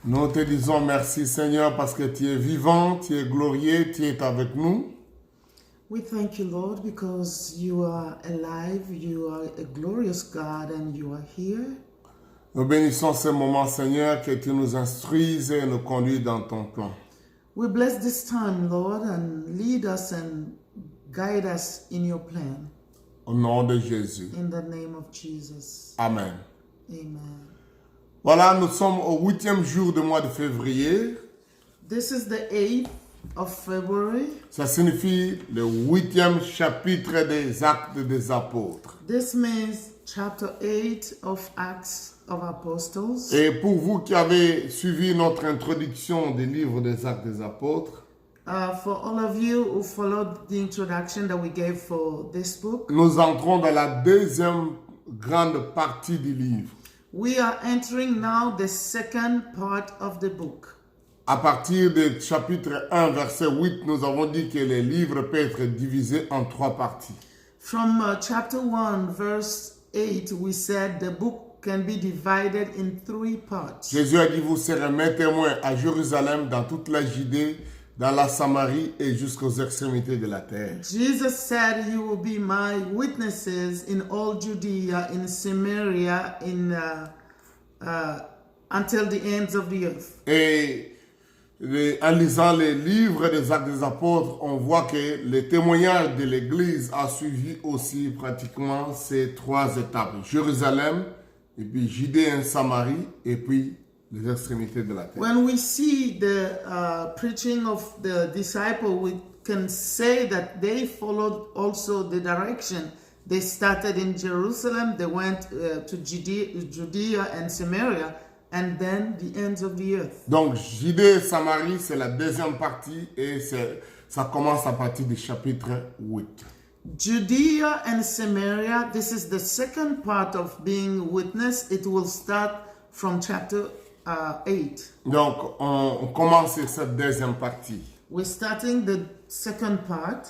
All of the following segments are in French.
Nous te disons merci Seigneur parce que tu es vivant, tu es glorieux, tu es avec nous. We thank you, Lord, because you are alive, you are a glorious God, and you are here. Nous bénissons ce moment Seigneur que tu nous instruises et nous conduis dans ton plan. We bless this time, Lord, and lead us and guide us in your plan. Au nom de Jésus. In the name of Jesus. Amen. Amen. Voilà, nous sommes au 8e jour du mois de février. This is the 8th of February. Ça signifie le 8e chapitre des Actes des Apôtres. This means chapter 8 of Acts of Apostles. Et pour vous qui avez suivi notre introduction des livres des Actes des Apôtres, For all of you who followed the introduction that we gave for this book, nous entrons dans la deuxième grande partie du livre. we are entering now the second part of the book. À partir du chapitre 1, verset 8, nous avons dit que les livres peuvent être divisés en 3 parties. From chapter 1, verse 8, we said the book can be divided in 3 parts. Jésus a dit, vous serez mes témoins à Jérusalem, dans toute la Judée, dans la Samarie et jusqu'aux extrémités de la terre. Jesus said, you will be my witnesses in all Judea, in Samaria, until the ends of the earth. Et en lisant les livres des Actes des Apôtres, on voit que le témoignage de l'Église a suivi aussi pratiquement ces 3 étapes. Jérusalem, et puis Judée et Samarie, et puis les extrémités de la terre. When we see the preaching of the disciple, we can say that they followed also the direction. They started in Jerusalem, they went to Judea and Samaria, and then the ends of the earth. Donc Judée et Samarie, c'est la deuxième partie et ça commence à partir du chapitre 8. Judea and Samaria, this is the second part of being witness. It will start from chapter 8. Donc on commence sur cette deuxième partie. We're starting the second part.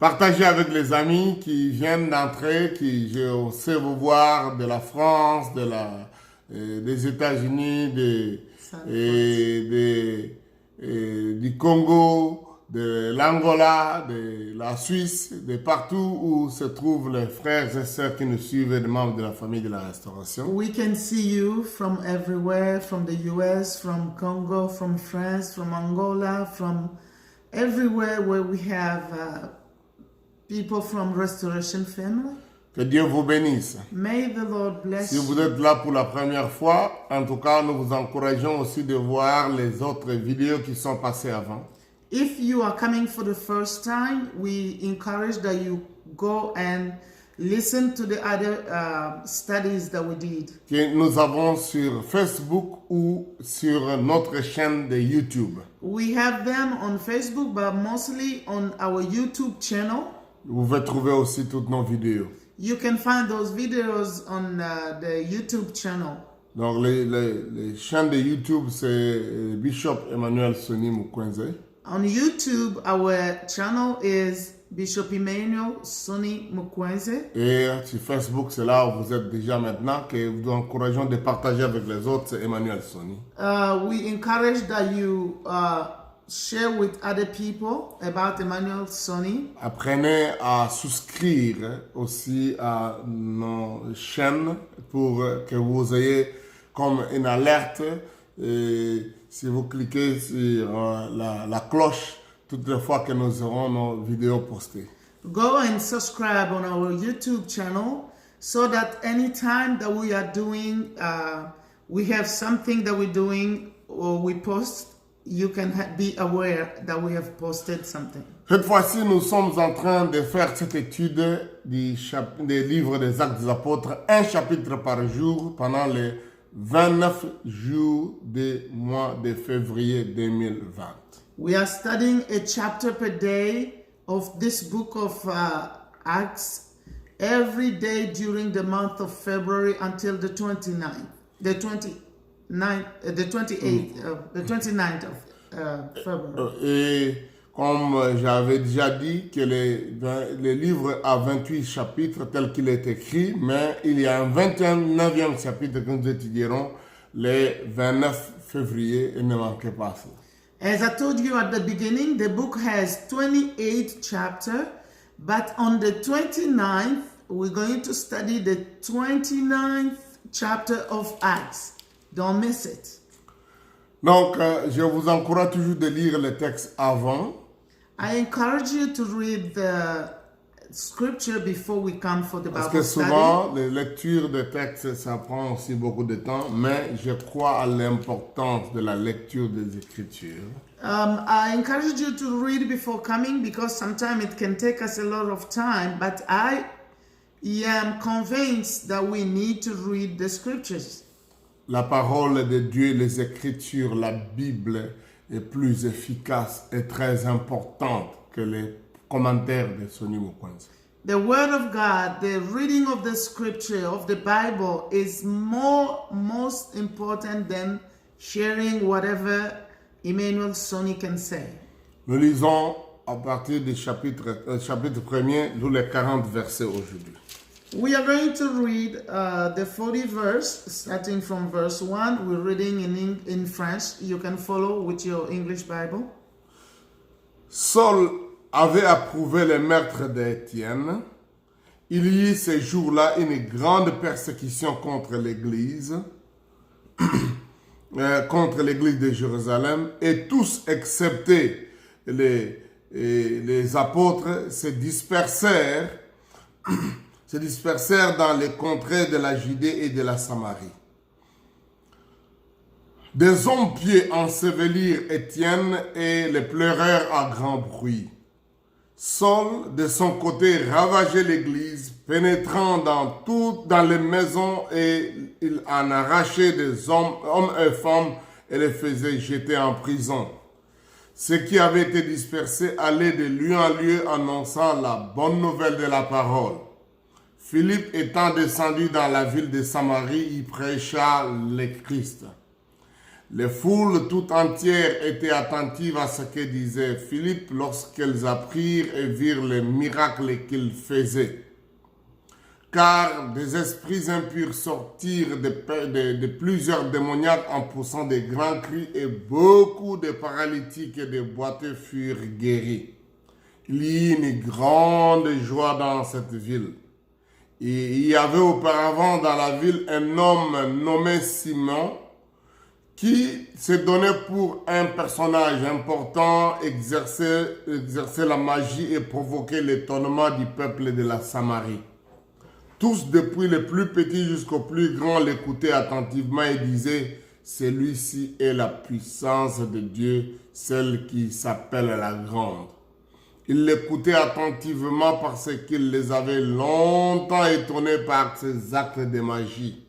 Partagez avec les amis qui viennent d'entrer, qui je sais vous voir de la France, des États-Unis, du Congo, de l'Angola, de la Suisse, de partout où se trouvent les frères et sœurs qui nous suivent, des membres de la famille de la Restauration. We can see you from everywhere, from the US, from Congo, from France, from Angola, from everywhere where we have people from Restoration Family. Que Dieu vous bénisse. May the Lord bless Si vous êtes là pour la première fois, en tout cas, nous vous encourageons aussi de voir les autres vidéos qui sont passées avant. If you are coming for the first time, we encourage that you go and listen to the other studies that we did. Que nous avons sur Facebook ou sur notre chaîne de YouTube. We have them on Facebook, but mostly on our YouTube channel. Vous pouvez trouver aussi toutes nos vidéos. You can find those videos on the YouTube channel. Donc les chaînes de YouTube, c'est Bishop Emmanuel Sonny Mukwenze. On YouTube, our channel is Bishop Emmanuel Sonny Mukwenze. Et sur Facebook, c'est là où vous êtes déjà maintenant, que nous vous encourageons de partager avec les autres, c'est Emmanuel Sonny. We encourage that you share with other people about Emmanuel Sonny. Apprenez à souscrire aussi à nos chaînes pour que vous ayez comme une alerte. Et si vous cliquez sur la cloche, toutes les fois que nous aurons nos vidéos postées. Go and subscribe on our YouTube channel so that anytime that we are doing, we have something that we're doing or we post, you can be aware that we have posted something. Cette fois-ci, nous sommes en train de faire cette étude des livres des Actes des Apôtres, un chapitre par jour pendant les 29 jours du mois de février 2020. We are studying a chapter per day of this book of Acts every day during the month of February until the 29th, the 29th of February. Et comme j'avais déjà dit que le livre a 28 chapitres tel qu'il est écrit, mais il y a un 29e chapitre que nous étudierons le 29 février. Et ne manquez pas cela. As I told you at the beginning, the book has 28 chapters, but on the 29th, we're going to study the 29th chapter of Acts. Don't miss it. Donc, je vous encourage toujours de lire le texte avant. I encourage you to read the scripture before we come for the Parce que Bible study. souvent, les lectures de textes, ça prend aussi beaucoup de temps, mais je crois à l'importance de la lecture des Écritures. I encourage you to read before coming because sometimes it can take us a lot of time, but I am convinced that we need to read the scriptures. La parole de Dieu, les Écritures, la Bible est plus efficace et très importante que les commentaires de Sonny Mukwanza. The word of God, the reading of the scripture of the Bible is most important than sharing whatever Emmanuel Sonny can say. Nous lisons à partir du chapitre 1er, nous les 40 versets aujourd'hui. We are going to read the 40 verse, starting from verse 1. We're reading in French. You can follow with your English Bible. Saul avait approuvé le meurtre d'Étienne. Il y eut ces jours-là une grande persécution contre l'Église, contre l'Église de Jérusalem, et tous, excepté les apôtres, se dispersèrent dans les contrées de la Judée et de la Samarie. Des hommes pieux ensevelirent Étienne et le pleurèrent à grand bruit. Saul, de son côté, ravageait l'église, pénétrant dans les maisons, et il en arrachait des hommes et femmes et les faisait jeter en prison. Ceux qui avaient été dispersés allaient de lieu en lieu annonçant la bonne nouvelle de la parole. Philippe étant descendu dans la ville de Samarie, y prêcha le Christ. Les foules tout entières étaient attentives à ce que disait Philippe lorsqu'elles apprirent et virent les miracles qu'il faisait. Car des esprits impurs sortirent de plusieurs démoniaques en poussant de grands cris, et beaucoup de paralytiques et de boiteux furent guéris. Il y eut une grande joie dans cette ville. Et il y avait auparavant dans la ville un homme nommé Simon, qui se donnait pour un personnage important, exercer la magie et provoquer l'étonnement du peuple de la Samarie. Tous, depuis le plus petit jusqu'au plus grand, l'écoutaient attentivement et disaient « Celui-ci est la puissance de Dieu, celle qui s'appelle la grande. » Ils l'écoutaient attentivement parce qu'il les avait longtemps étonnés par ses actes de magie.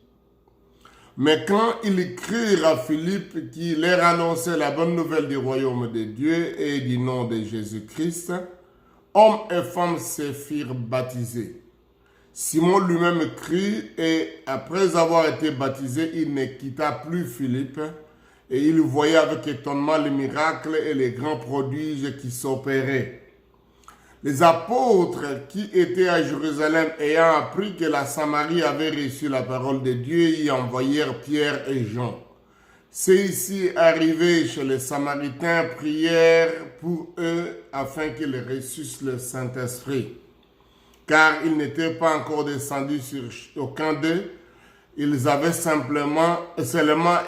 Mais quand ils crurent à Philippe qui leur annonçait la bonne nouvelle du royaume de Dieu et du nom de Jésus-Christ, hommes et femmes se firent baptiser. Simon lui-même crut, et après avoir été baptisé, il ne quitta plus Philippe, et il voyait avec étonnement les miracles et les grands prodiges qui s'opéraient. Les apôtres qui étaient à Jérusalem, ayant appris que la Samarie avait reçu la parole de Dieu, y envoyèrent Pierre et Jean. Ceux-ci, arrivés chez les Samaritains, prièrent pour eux afin qu'ils reçussent le Saint-Esprit. Car ils n'étaient pas encore descendus sur aucun d'eux, ils avaient seulement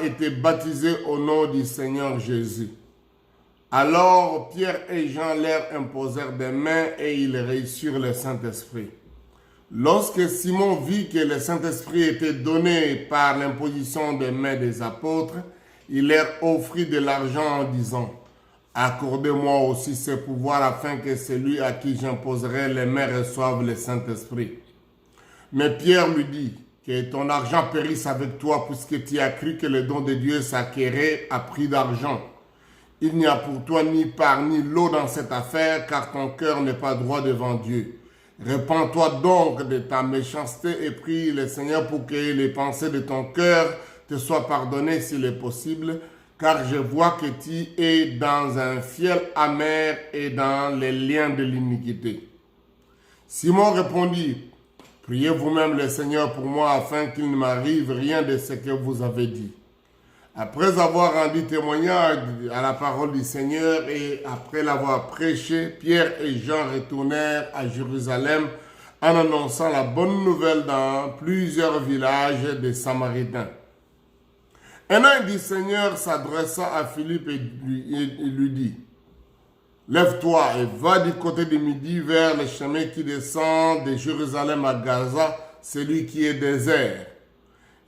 été baptisés au nom du Seigneur Jésus. Alors Pierre et Jean leur imposèrent des mains et ils reçurent le Saint-Esprit. Lorsque Simon vit que le Saint-Esprit était donné par l'imposition des mains des apôtres, il leur offrit de l'argent en disant « Accordez-moi aussi ce pouvoir afin que celui à qui j'imposerai les mains reçoive le Saint-Esprit. » Mais Pierre lui dit « Que ton argent périsse avec toi puisque tu as cru que le don de Dieu s'acquérait à prix d'argent. Il n'y a pour toi ni part ni lot dans cette affaire, car ton cœur n'est pas droit devant Dieu. Répands-toi donc de ta méchanceté et prie le Seigneur pour que les pensées de ton cœur te soient pardonnées s'il est possible, car je vois que tu es dans un fiel amer et dans les liens de l'iniquité. » Simon répondit, « Priez vous-même le Seigneur pour moi afin qu'il ne m'arrive rien de ce que vous avez dit. » Après avoir rendu témoignage à la parole du Seigneur et après l'avoir prêché, Pierre et Jean retournèrent à Jérusalem en annonçant la bonne nouvelle dans plusieurs villages des Samaritains. Un ange du Seigneur s'adressa à Philippe et lui dit, « Lève-toi et va du côté du midi vers le chemin qui descend de Jérusalem à Gaza, celui qui est désert. »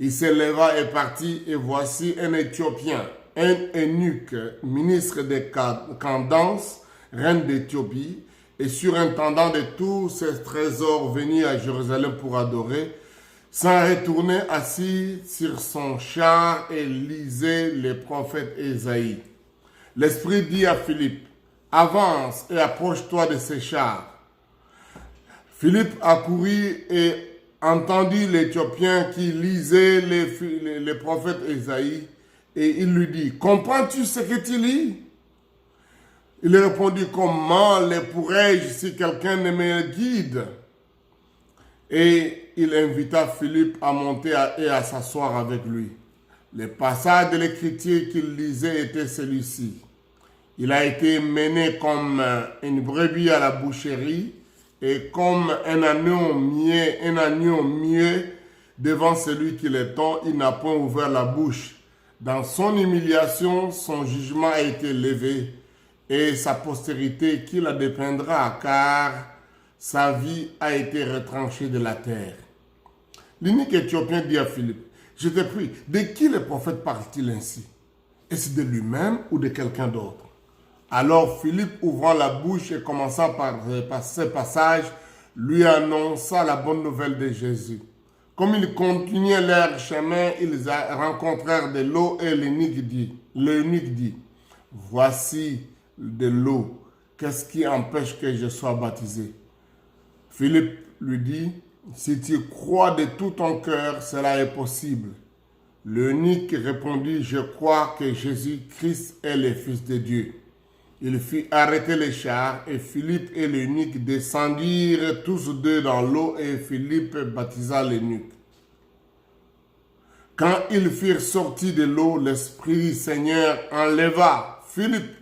Il se leva et partit, et voici un Éthiopien, un eunuque, ministre de Candace, reine d'Éthiopie, et surintendant de tous ses trésors venus à Jérusalem pour adorer, s'en retournait assis sur son char et lisait les prophètes Ésaïe. L'Esprit dit à Philippe, « Avance et approche-toi de ces chars. » Philippe accourut et entendit l'Éthiopien qui lisait les prophètes Ésaïe, et il lui dit, « Comprends-tu ce que tu lis ?» Il répondit, « Comment le pourrais-je si quelqu'un ne me guide ?» Et il invita Philippe à monter et à s'asseoir avec lui. Le passage de l'Écriture qu'il lisait était celui-ci. Il a été mené comme une brebis à la boucherie, et comme un agneau muet devant celui qui l'étend, il n'a point ouvert la bouche. Dans son humiliation, son jugement a été levé, et sa postérité qui la dépeindra, car sa vie a été retranchée de la terre. L'unique Éthiopien dit à Philippe, « Je te prie, de qui le prophète parle-t-il ainsi? Est-ce de lui-même ou de quelqu'un d'autre ?» Alors Philippe, ouvrant la bouche et commençant par ce passage, lui annonça la bonne nouvelle de Jésus. Comme ils continuaient leur chemin, ils rencontrèrent de l'eau et l'eunuque dit, « Voici de l'eau, qu'est-ce qui empêche que je sois baptisé ?» Philippe lui dit, « Si tu crois de tout ton cœur, cela est possible. » L'eunuque répondit, « Je crois que Jésus-Christ est le Fils de Dieu. » Il fit arrêter les chars et Philippe et l'eunuque descendirent tous deux dans l'eau et Philippe baptisa l'eunuque. Quand ils furent sortis de l'eau, l'Esprit du Seigneur enleva Philippe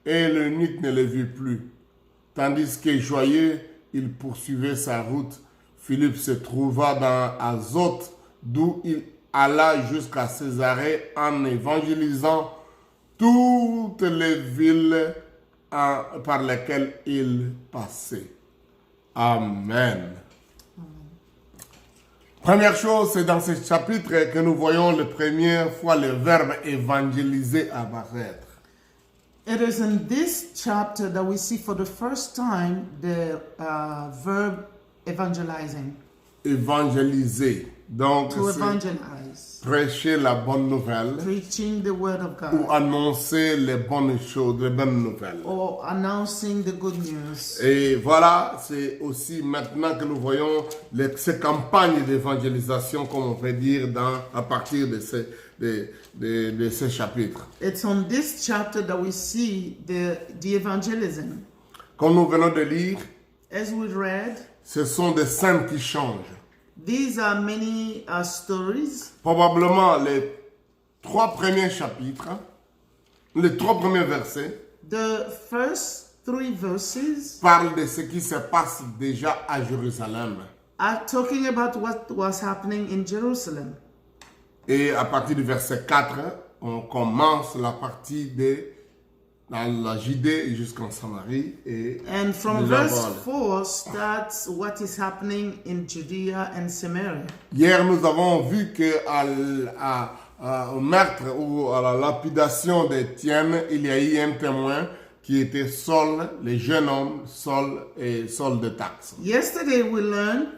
et l'eunuque ne le vit plus. Tandis que joyeux, il poursuivait sa route. Philippe se trouva dans Azote, d'où il alla jusqu'à Césarée en évangélisant toutes les villes par lesquelles il passait. Amen. Première chose, c'est dans ce chapitre que nous voyons la première fois le verbe évangéliser apparaître. It is in this chapter that we see for the first time the verb evangelizing. Évangéliser. Donc, To evangelize. Prêcher la bonne nouvelle. Preaching the word of God. Ou annoncer les bonnes choses, les bonnes nouvelles. Or announcing the good news. Et voilà, c'est aussi maintenant que nous voyons ces campagnes d'évangélisation, comme on peut dire, à partir de ces chapitres. It's on this chapter that we see the evangelism. Comme nous venons de lire, As we read, ce sont des scènes qui changent. these are many stories. Probablement les 3 premiers chapitres, les 3 premiers versets, The first 3 verses parlent de ce qui se passe déjà à Jérusalem. are talking about what was happening in Jerusalem. Et à partir du verset 4, on commence la partie dans la Judée jusqu'en Samarie. And from verse 4 starts what is happening in Judea and Samaria. Hier, nous avons vu que au meurtre ou à la lapidation d'Étienne, il y a eu un témoin qui était Saul, le jeune homme Saul de Tarse. Yesterday we learned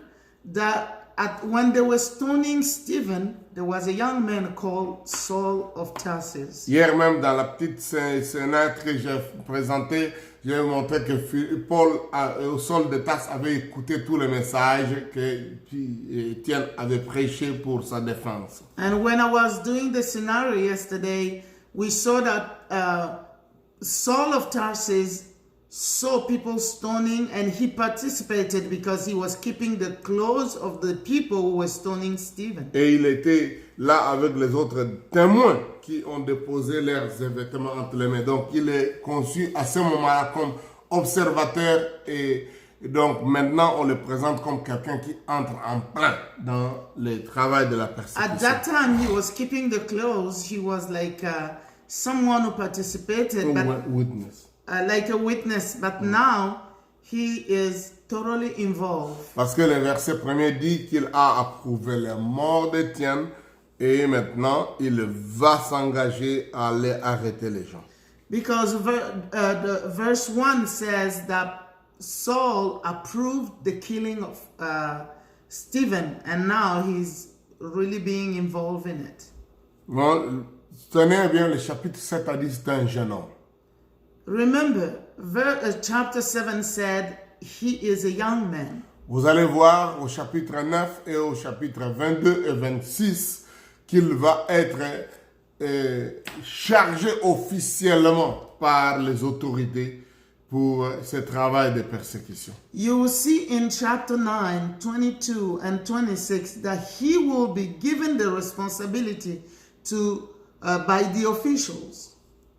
that when they were stoning Stephen, there was a young man called Saul of Tarsus. Hier même, dans la petite scénario que j'ai présentée, j'ai montré que Saul de Tarse avait écouté tous les messages que Étienne avait prêchés pour sa défense. And when I was doing the scenario yesterday, we saw that Saul of Tarsus saw people stoning, and he participated because he was keeping the clothes of the people who were stoning Stephen. Et il était là avec les autres témoins qui ont déposé leurs vêtements entre les mains. Donc il est conçu à ce moment-là comme observateur et donc maintenant on le présente comme quelqu'un qui entre en plein dans le travail de la At persécution. that time, he was keeping the clothes. He was like someone who participated, but Witness. like a witness. But now he is totally involved. Parce que le verset 1er dit qu'il a approuvé la mort d'Étienne et maintenant il va s'engager à aller arrêter les gens. Because the verse 1 says that Saul approved the killing of Stephen, and now he's really being involved in it. Bon, tenez bien, le chapitre 7 a dit c'est un jeune homme. Remember, chapter 7 said he is a young man. Vous allez voir au chapitre 9 et au chapitre 22 et 26 qu'il va être chargé officiellement par les autorités pour ce travail de persécution. You will see in chapter 9, 22 and 26 that he will be given the responsibility to by the officials.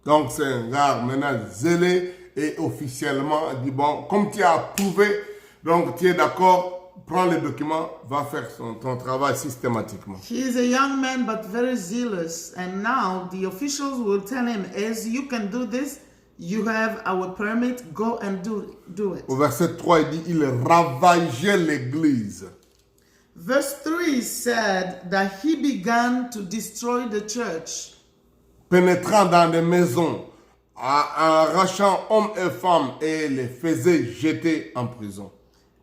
Donc c'est un gars maintenant zélé et officiellement dit bon, comme tu as approuvé, donc tu es d'accord, prends les documents, va faire ton travail systématiquement. He is a young man but very zealous, and now the officials will tell him, as you can do this, you have our permit, go and do it. Au verset 3, il dit, il ravageait l'église. Verse 3 said that he began to destroy the church. Pénétrant dans des maisons, arrachant hommes et femmes et les faisait jeter en prison.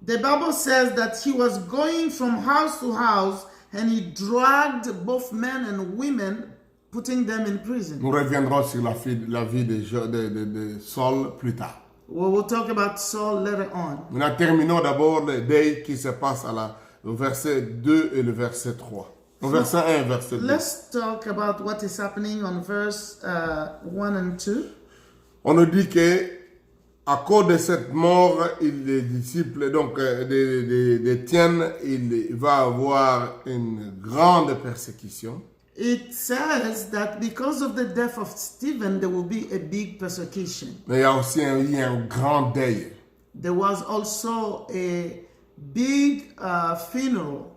The Bible says that he was going from house to house and he dragged both men and women, putting them in prison. Nous reviendrons sur la vie de Saul plus tard. We will talk about Saul later on. Nous terminons d'abord le deuil qui se passe au verset 2 et le verset 3. Au verset 1 et verset 2. Let's talk about what is happening on verse 1 and 2. On nous dit que à cause de cette mort, les disciples donc d'Étienne, il va avoir une grande persécution. It says that because of the death of Stephen, there will be a big persecution. Mais il y a aussi un grand deuil. There was also a big funeral.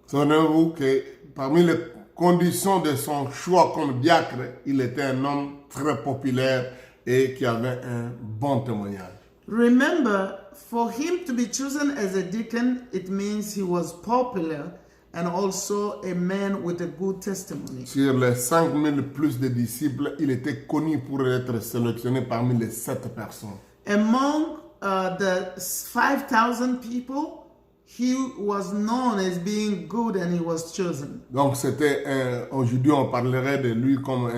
Souvenez-vous que parmi les conditions de son choix comme diacre, il était un homme très populaire et qui avait un bon témoignage. Remember, for him to be chosen as a deacon, it means he was popular and also a man with a good testimony. Sur les 5000 plus de disciples, il était connu pour être sélectionné parmi les 7 personnes. Among the 5,000 people, he was known as being good and he was chosen. Donc c'était aujourd'hui on parlerait de lui comme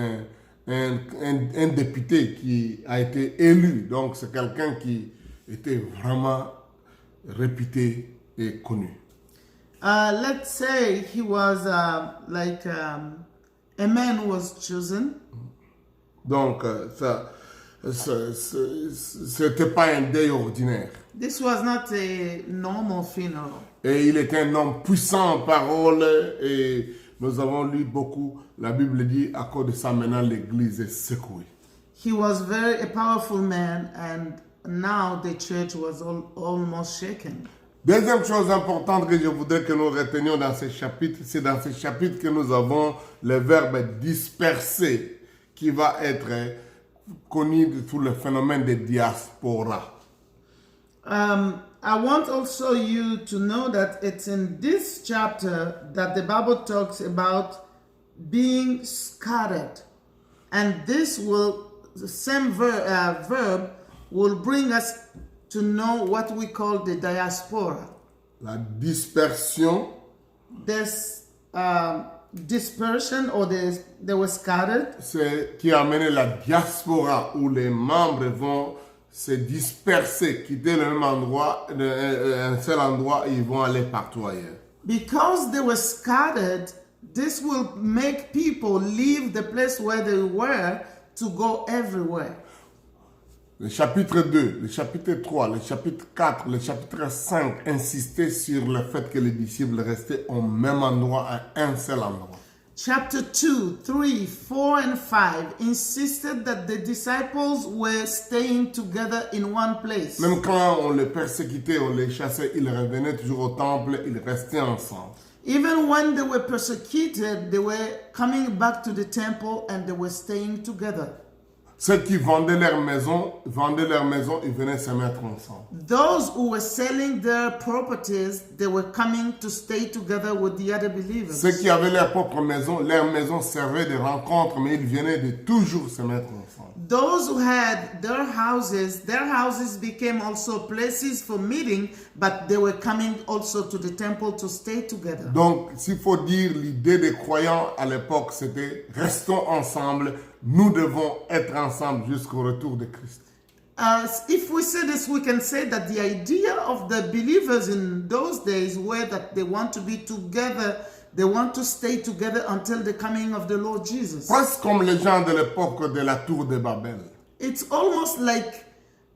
un député qui a été élu. Donc c'est quelqu'un qui était vraiment réputé et connu. Let's say he was like a man who was chosen. Donc c'était pas un deuil ordinaire. This was not a normal funeral. Et il était un homme puissant en parole et nous avons lu beaucoup. La Bible dit à cause de ça maintenant l'église est secouée. He was a powerful man, and now the church was almost shaken. Deuxième chose importante que je voudrais que nous retenions dans ce chapitre, c'est dans ce chapitre que nous avons le verbe disperser qui va être connu sous le phénomène de diaspora. I want also you to know that it's in this chapter that the Bible talks about being scattered. And the same verb will bring us to know what we call the diaspora. La dispersion. This dispersion, or they were scattered. C'est qui a amené la diaspora où les membres vont se disperser, quitter le même endroit, un seul endroit, et ils vont aller partout ailleurs. Because they were scattered, this will make people leave the place where they were to go everywhere. Le chapitre 2, le chapitre 3, le chapitre 4, le chapitre 5 insistaient sur le fait que les disciples restaient au même endroit, à un seul endroit. Chapter 2, 3, 4, and 5 insisted that the disciples were staying together in one place. Même quand on les persécutait, on les chassait, ils revenaient toujours au temple, ils restaient ensemble. Even when they were persecuted, they were coming back to the temple and they were staying together. Ceux qui vendaient leur maison, ils venaient se mettre ensemble. Those who were selling their properties, they were coming to stay together with the other believers. Ceux qui avaient leur propre maison, leur maison servait de rencontre, mais ils venaient de toujours se mettre ensemble. Those who had their houses became also places for meeting, but they were coming also to the temple to stay together. Donc, s'il faut dire, l'idée des croyants à l'époque, c'était restons ensemble, nous devons être ensemble jusqu'au retour de Christ. If we say this, we can say that the idea of the believers in those days were that they want to be together, they want to stay together until the coming of the Lord Jesus. Presque comme les gens de l'époque de la tour de Babel. It's almost like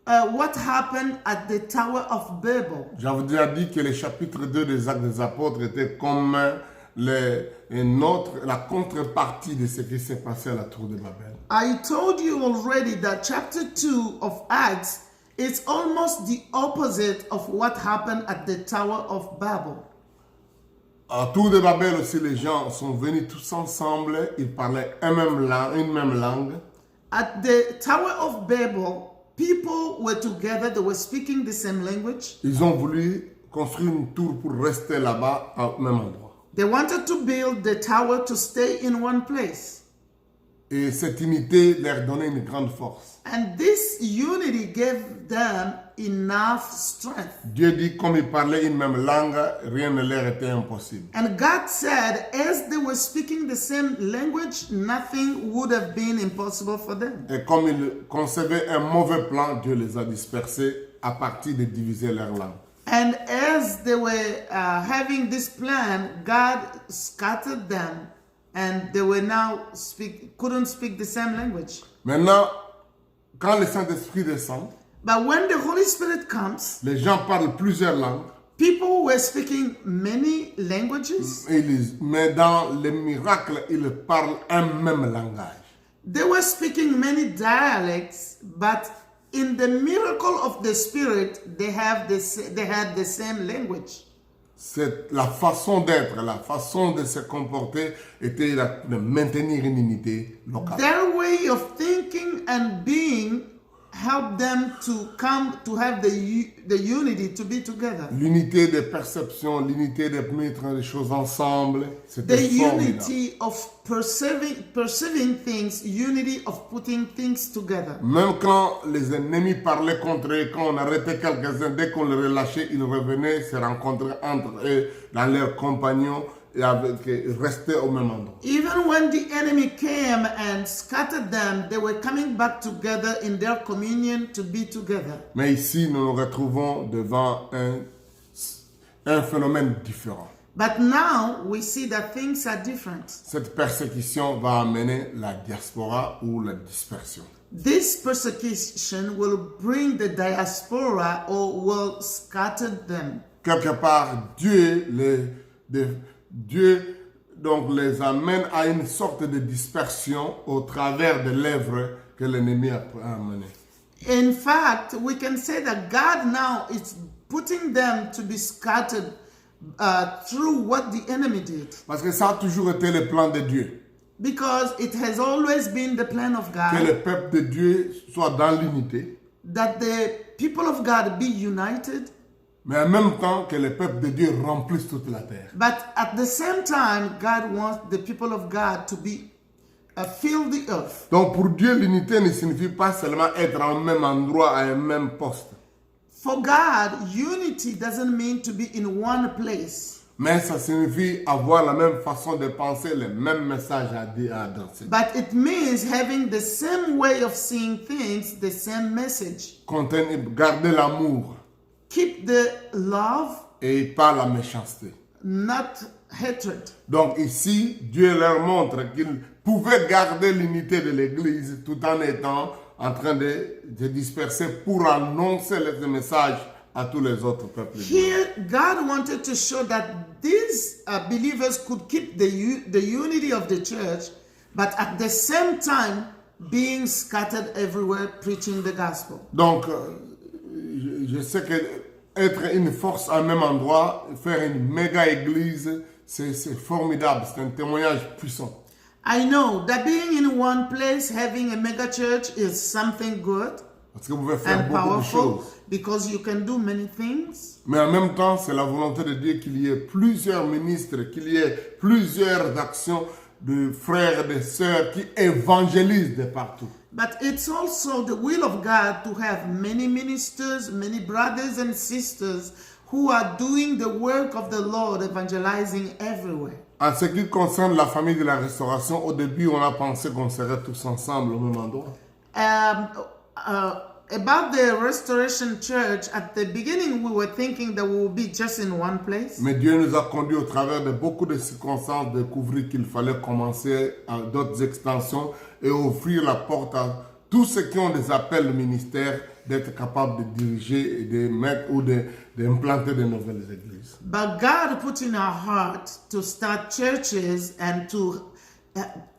what happened at the Tower of Babel. J'avais déjà dit que le chapitre 2 des Actes des Apôtres était comme la contrepartie de ce qui s'est passé à la tour de Babel. I told you already that chapter 2 of Acts is almost the opposite of what happened at the Tower of Babel. À la tour de Babel aussi, les gens sont venus tous ensemble, ils parlaient une même langue. At the Tower of Babel, people were together, they were speaking the same language. Ils ont voulu construire une tour pour rester là-bas au même endroit. They wanted to build the tower to stay in one place. Et cette unité leur donnait une grande force. And this unity gave them enough strength. Dieu dit, comme ils parlaient une même langue, rien ne leur était impossible. And God said, as they were speaking the same language, nothing would have been impossible for them. Et comme ils concevaient un mauvais plan, Dieu les a dispersés à partir de diviser leur langue. And as they were having this plan, God scattered them, and they were now couldn't speak the same language. Maintenant, quand le Saint-Esprit descend, But when the Holy Spirit comes, les gens parlent plusieurs langues, people were speaking many languages. mais dans les miracles, ils parlent un même langage. They were speaking many dialects, but in the miracle of the Spirit, they had the same language. C'est la façon d'être, la façon de se comporter était de maintenir une unité locale. Their way of thinking and being helped them to come to have the unity, to be together. L'unité de perception, l'unité de mettre les choses ensemble, c'était The formidable. unity of perceiving things, unity of putting things together. Même quand les ennemis parlaient contre eux, quand on arrêtait quelques-uns, dès qu'on les relâchait, ils revenaient se rencontrer entre eux, dans leurs compagnons, et restaient au même endroit. Even when the enemy came and scattered them, they were coming back together in their communion to be together. Mais ici, nous nous retrouvons devant un phénomène différent. But now we see that things are different. Cette persécution va amener la diaspora ou la dispersion. This persecution will bring the diaspora or will scatter them. Quelque part, Dieu donc les amène à une sorte de dispersion au travers de l'œuvre que l'ennemi a amenée. In fact, we can say that God now is putting them to be scattered through what the enemy did. Parce que ça a toujours été le plan de Dieu. Because it has always been the plan of Que God le peuple de Dieu soit dans l'unité, that the people of God be united, mais en même temps que le peuple de Dieu remplisse toute la terre. but at the same time, God wants the people of God to be fill the earth. Donc pour Dieu, l'unité ne signifie pas seulement être en même endroit, à un même poste. For God, unity doesn't mean to be in one place, Mais ça signifie avoir la même façon de penser, le même message à dire, à danser. but it means having the same way of seeing things, the same message. Garder l'amour Keep the love, et pas la méchanceté. not hatred. Donc ici, Dieu leur montre qu'ils pouvaient garder l'unité de l'Église tout en étant en train de disperser pour annoncer le message à tous les autres peuples. Here, God wanted to show that these believers could keep the unity of the church, but at the same time being scattered everywhere preaching the gospel. Donc, je sais que être une force à un même endroit, faire une méga église, c'est formidable, c'est un témoignage puissant. I know that being in one place, having a mega church is something good Parce que vous pouvez faire and beaucoup de powerful choses. because you can do many things. Mais en même temps, c'est la volonté de Dieu qu'il y ait plusieurs ministres, qu'il y ait plusieurs actions de frères et de sœurs qui évangélisent de partout. But it's also the will of God to have many ministers, many brothers and sisters who are doing the work of the Lord, evangelizing everywhere. En ce qui concerne la famille de la restauration, au début, on a pensé qu'on serait tous ensemble au même endroit. About the Restoration Church, at the beginning we were thinking that we would be just in one place. Mais Dieu nous a conduits au travers de beaucoup de circonstances, de découvrir qu'il fallait commencer à d'autres extensions et ouvrir la porte à tous ceux qui ont des appels de ministère d'être capables de diriger et de mettre ou d'implanter de nouvelles églises. But God put in our heart to start churches and to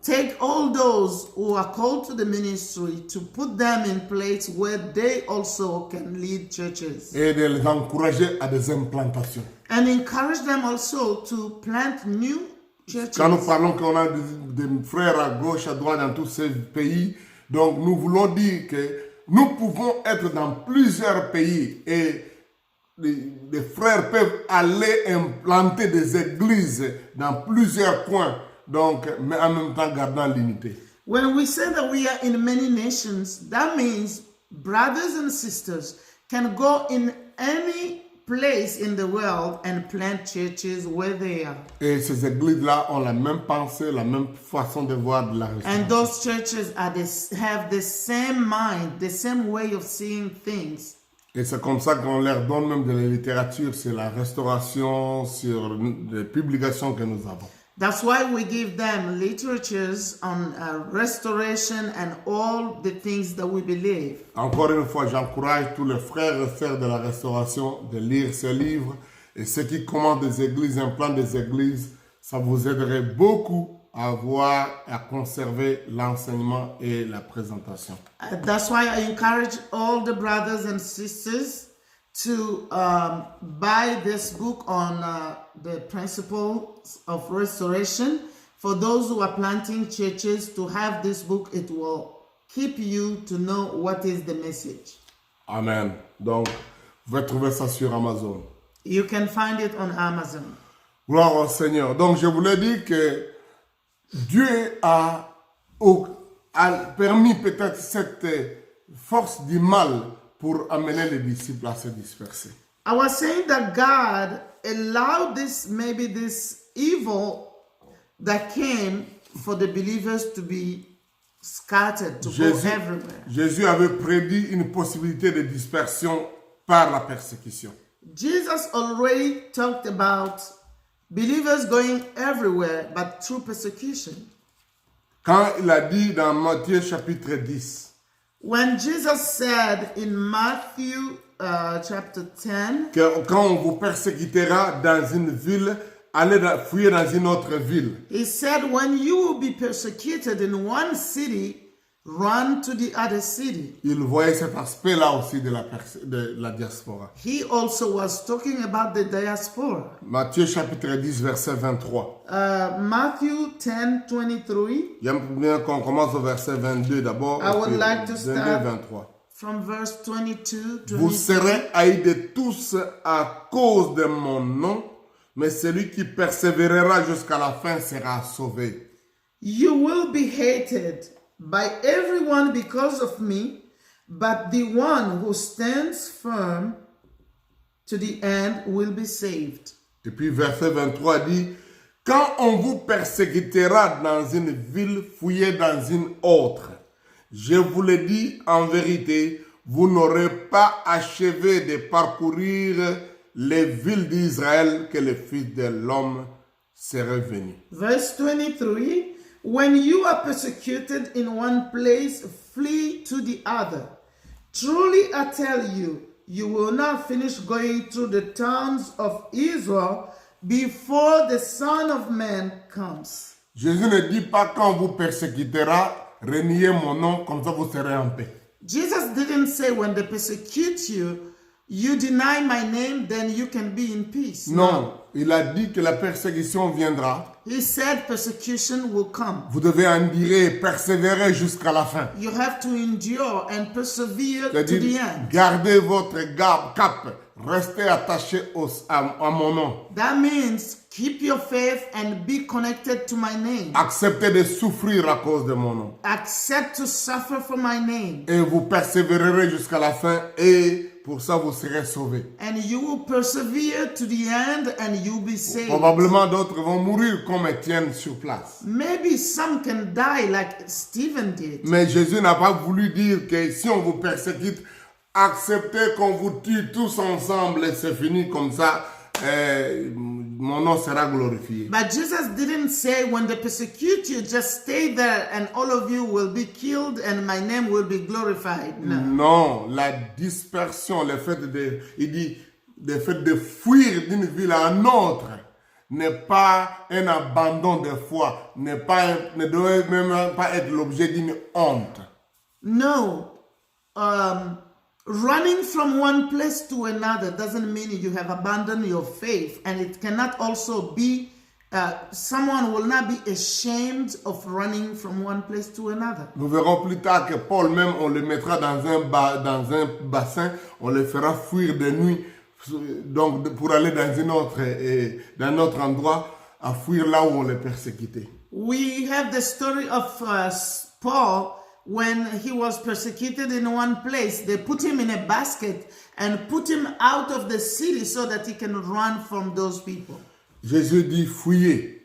take all those who are called to the ministry to put them in place where they also can lead churches. Et de les encourager à des implantations. And encourage them also to plant new churches. Quand nous parlons qu'on a des frères à gauche, à droite dans tous ces pays, donc nous voulons dire que nous pouvons être dans plusieurs pays et les frères peuvent aller implanter des églises dans plusieurs coins, donc, mais en même temps gardant l'unité. When we say that we are in many nations, that means brothers and sisters can go in any place in the world and plant churches where they are. Et ces églises-là ont la même pensée, la même façon de voir de la restauration. And those churches have the same mind, the same way of seeing things. Et c'est comme ça qu'on leur donne même de la littérature sur la restauration, sur les publications que nous avons. That's why we give them literatures on restoration and all the things that we believe. Encore une fois, j'encourage tous les frères et sœurs de la restauration de lire ces livres. Et ceux qui commandent des églises, implantent des églises, ça vous aiderait beaucoup à voir et à conserver l'enseignement et la présentation. That's why I encourage all the brothers and sisters to buy this book on the principles of restoration. For those who are planting churches, to have this book, it will keep you to know what is the message. Amen. Donc, vous pouvez trouver ça sur Amazon. You can find it on Amazon. Gloire au Seigneur. Donc, je voulais dire que Dieu a permis peut-être cette force du mal pour amener les disciples à se disperser. I was saying that God allowed this evil that came for the believers to be scattered, to go everywhere. Jésus avait prédit une possibilité de dispersion par la persécution. Jesus already talked about believers going everywhere, but through persecution. Quand il a dit dans Matthieu chapitre 10, When Jesus said in Matthew chapter 10, que quand on vous persécutera dans une ville, allez fuir dans une autre ville. he said, when you will be persecuted in one city, run to the other city. Il voyait cet aspect-là aussi de la diaspora. He also was talking about the diaspora. Matthieu chapitre 10, verset 23. Matthew 10:23. J'aime bien qu'on commence au verset 22 d'abord. I would like to start 23. from verse 22. Vous serez haïs de tous à cause de mon nom, mais celui qui persévérera jusqu'à la fin sera sauvé. You will be hated by everyone because of me, but the one who stands firm to the end will be saved. Et puis verset 23 dit, quand on vous persécutera dans une ville, fouillez dans une autre. Je vous le dis en vérité, vous n'aurez pas achevé de parcourir les villes d'Israël que le Fils de l'homme serait venu. Verse 23, When you are persecuted in one place, flee to the other. Truly I tell you, you will not finish going through the towns of Israel before the Son of Man comes. Jésus ne dit pas quand vous persécutera, reniez mon nom, comme ça vous serez en paix. Jesus didn't say when they persecute you, you deny my name, then you can be in peace. Non, il a dit que la persécution viendra. He said persecution will come. Vous devez endurer, persévérer jusqu'à la fin. You have to endure and persevere to C'est-à-dire, the end. gardez votre cap, restez attaché à mon nom. That means keep your faith and be connected to my name. Acceptez de souffrir à cause de mon nom. Accept to suffer for my name. Et vous persévérerez jusqu'à la fin et pour ça vous serez sauvés. And you will persevere to the end and you'll be saved. Probablement d'autres vont mourir comme Étienne sur place. Maybe some can die like Stephen did. Mais Jésus n'a pas voulu dire que si on vous persécute, acceptez qu'on vous tue tous ensemble et c'est fini comme ça. Mon nom sera glorifié. But Jesus didn't say when they persecute you, just stay there and all of you will be killed and my name will be glorified. No. Non, la dispersion, il dit, le fait de fuir d'une ville à une autre n'est pas un abandon de foi, ne doit même pas être l'objet d'une honte. No. Running from one place to another doesn't mean you have abandoned your faith, and it cannot also be someone will not be ashamed of running from one place to another. Nous verrons plus tard que Paul même, on le mettra dans un bassin, on le fera fuir de nuit, donc pour aller dans un autre endroit, à fuir là où on le persécutait. We have the story of Paul. When he was persecuted in one place, they put him in a basket and put him out of the city so that he can run from those people. Jésus dit fuyez.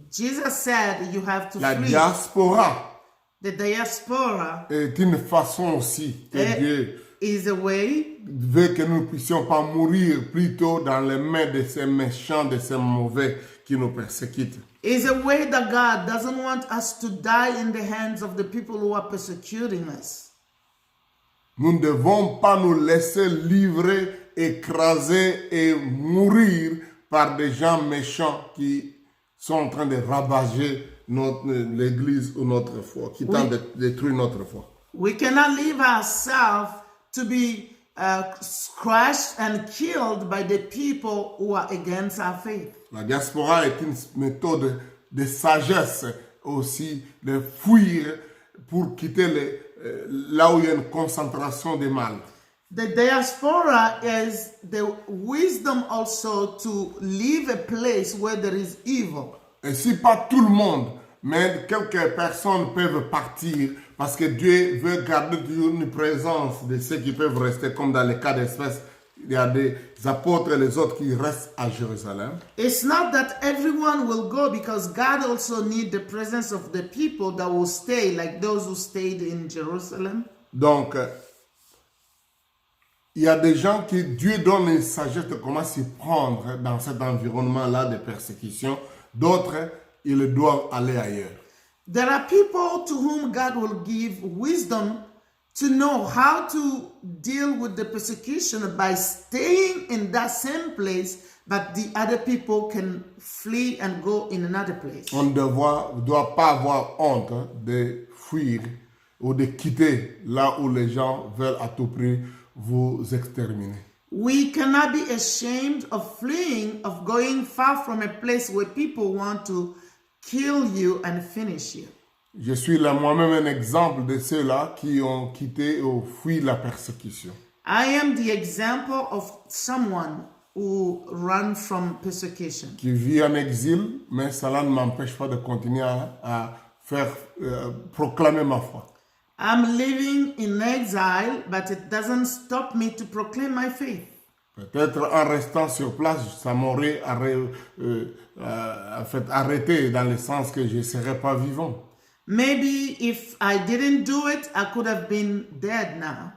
Jesus said you have to La flee. diaspora The diaspora est une façon aussi que Dieu is a way veut que nous ne puissions pas mourir plutôt dans les mains de ces méchants, de ces mauvais qui nous persécutent. is a way that God doesn't want us to die in the hands of the people who are persecuting us. Nous ne devons pas nous laisser livrer, écraser et mourir par des gens méchants qui sont en train de ravager l'église ou notre foi, qui tentent de détruire notre foi. We cannot leave ourselves to be crushed and killed by the people who are against our faith. La diaspora est une méthode de sagesse aussi, de fuir pour quitter là où il y a une concentration de mal. The diaspora is the wisdom also to leave a place where there is evil. Et si pas tout le monde, mais quelques personnes peuvent partir parce que Dieu veut garder toujours une présence de ceux qui peuvent rester, comme dans le cas d'espèce. Il y a des apôtres et les autres qui restent à Jérusalem. It's not that everyone will go because God also needs the presence of the people that will stay, like those who stayed in Jerusalem. Donc, il y a des gens qui Dieu donne une sagesse de comment s'y prendre dans cet environnement-là de persécution. D'autres, ils doivent aller ailleurs. There are people to whom God will give wisdom to know how to deal with the persecution by staying in that same place, but the other people can flee and go in another place. On ne doit pas avoir honte de fuir ou de quitter là où les gens veulent à tout prix vous exterminer. We cannot be ashamed of fleeing, of going far from a place where people want to kill you and finish you. Je suis là moi-même un exemple de ceux-là qui ont quitté ou fui la persécution. I am the example of someone who ran from persecution. Qui vit en exil, mais cela ne m'empêche pas de continuer à faire proclamer ma foi. I'm living in exile, but it doesn't stop me to proclaim my faith. Peut-être en restant sur place, ça m'aurait fait arrêter dans le sens que je ne serais pas vivant. Maybe if I didn't do it, I could have been dead now.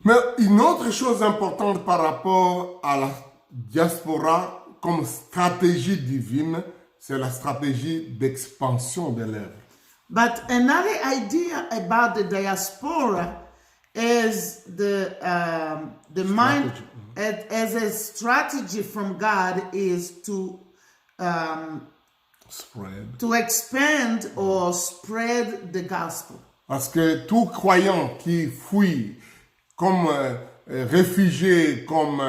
Mais une autre chose importante par rapport à la diaspora comme stratégie divine c'est la stratégie d'expansion de l'œuvre. But another idea about the diaspora is the mind as a strategy from God is to expand or spread the gospel. Parce que tout croyant qui fuit comme réfugié, comme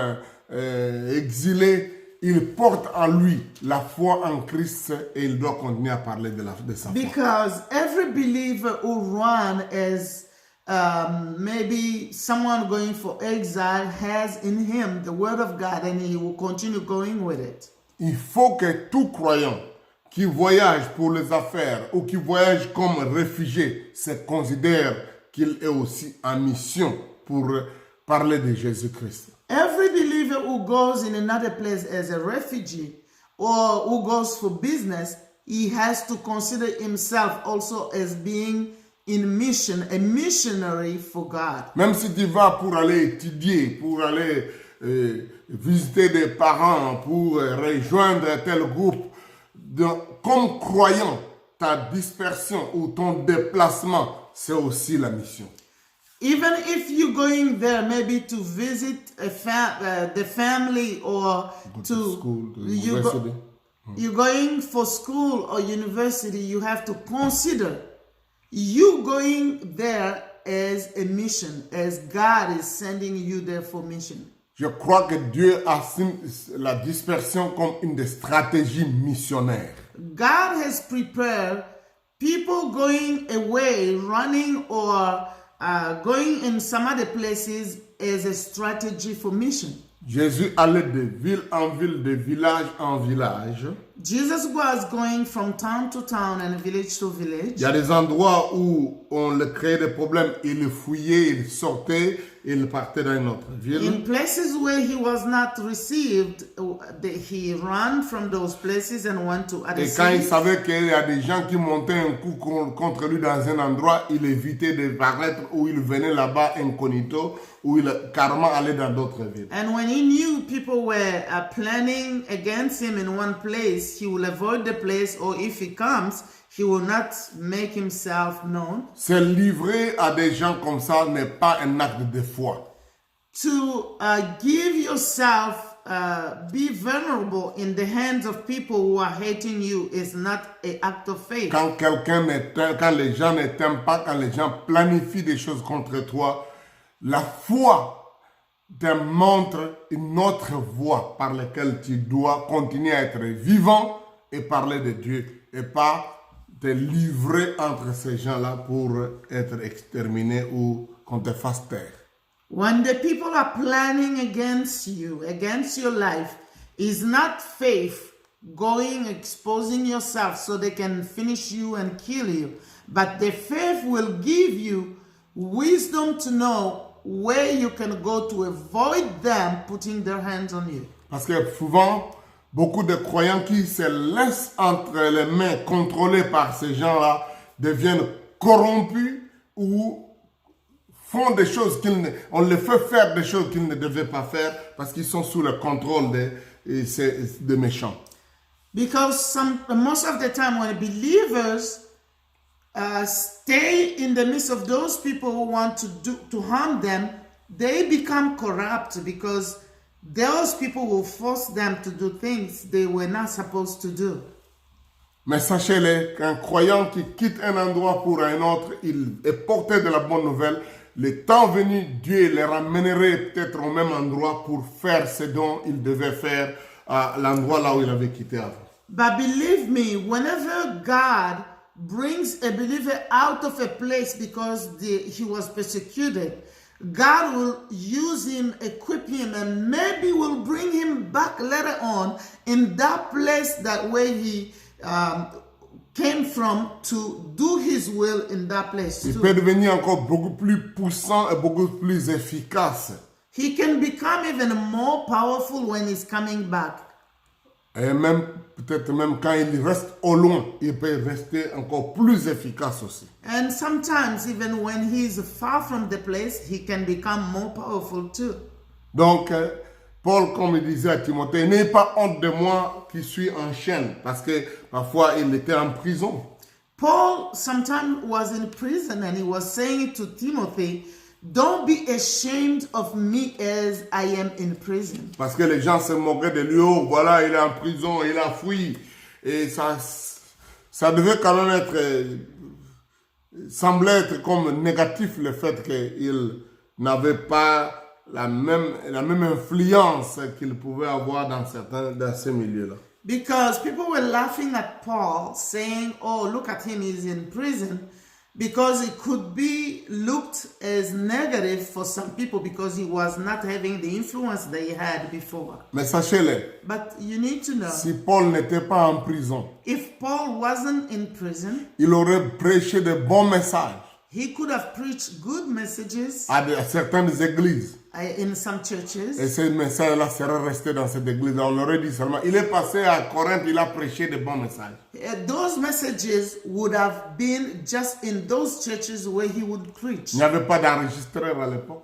exilé, il porte en lui la foi en Christ et il doit continuer à parler de sa foi. Because every believer who run as maybe someone going for exile has in him the word of God and he will continue going with it. Il faut que tout croyant qui voyage pour les affaires ou qui voyage comme réfugié se considère qu'il est aussi en mission pour parler de Jésus-Christ. Every believer who goes in another place as a refugee or who goes for business, he has to consider himself also as being in mission, a missionary for God. Même si tu vas pour aller étudier, pour aller visiter des parents, pour rejoindre tel groupe, comme croyant, ta dispersion ou ton déplacement, c'est aussi la mission. Even if you're going there maybe to visit the family or to school, to university. You're going for school or university, you have to consider you going there as a mission, as God is sending you there for mission. Je crois que Dieu assume la dispersion comme une des stratégies missionnaires. God has prepared people going away, running or going in some other places as a strategy for mission. Jésus allait de ville en ville, de village en village. Jesus was going from town to town and village to village. Il y a des endroits où on le créait des problèmes, il fouillait, il sortait, il partait dans une autre ville. In places where he was not received, he ran from those places and went to other Et quand il cities. savait qu'il y a des gens qui montaient un coup contre lui dans un endroit, il évitait de paraître ou il venait là-bas incognito ou il carrément allait dans d'autres villes. And when he knew people were planning against him in one place, he will avoid the place, or if he comes, he will not make himself known. Se livrer à des gens comme ça n'est pas un acte de foi. To give yourself, be vulnerable in the hands of people who are hating you is not an act of faith. Quand les gens ne t'aiment pas, quand les gens planifient des choses contre toi, la foi te montre une autre voie par laquelle tu dois continuer à être vivant et parler de Dieu et pas te livrer entre ces gens-là pour être exterminé ou qu'on te fasse taire. When the people are planning against you, against your life, is not faith going, exposing yourself so they can finish you and kill you. But the faith will give you wisdom to know where you can go to avoid them putting their hands on you. Parce que souvent, beaucoup de croyants qui se laissent entre les mains contrôlés par ces gens-là deviennent corrompus ou font des choses on les fait faire des choses qu'ils ne devaient pas faire parce qu'ils sont sous le contrôle des méchants. Because most of the time when believers stay in the midst of those people who want to harm them, they become corrupt because those people will force them to do things they were not supposed to do. Mais sachez-le, qu'un croyant qui quitte un endroit pour un autre, il est porté de la bonne nouvelle. Le temps venu, Dieu les ramènerait peut-être au même endroit pour faire ce dont il devait faire à l'endroit là où il avait quitté avant. But believe me, whenever God brings a believer out of a place because he was persecuted, God will use him, equip him, and maybe will bring him back later on in that place that where he came from to do his will in that place. Il peut devenir encore beaucoup plus puissant et beaucoup plus efficace. He can become even more powerful when he's coming back. Et même, peut-être même quand il reste au loin, il peut rester encore plus efficace aussi. And sometimes even when he's far from the place, he can become more powerful too. Donc, Paul, comme il disait à Timothée, n'ayez pas honte de moi qui suis en chaîne, parce que parfois il était en prison. Paul sometimes was in prison and he was saying to Timothy, don't be ashamed of me as I am in prison. Parce que les gens se moquaient de lui, oh voilà, il est en prison, il a fui. Et ça devait quand même semblait être comme négatif le fait qu'il n'avait pas la même influence qu'il pouvait avoir dans ces milieux-là. Because people were laughing at Paul, saying, oh, look at him, he's in prison. Because it could be looked as negative for some people because he was not having the influence that he had before. Mais sachez-le, But you need to know, si Paul n'était pas en prison, if Paul wasn't in prison, il aurait prêché de bons messages he could have preached good messages à certaines églises. in some churches. Et ces messages-là seraient restés dans cette église. On aurait dit seulement, il est passé à Corinthe, il a prêché de bons messages. Those messages would have been just in those churches where he would preach. Il n'y avait pas d'enregistreur à l'époque.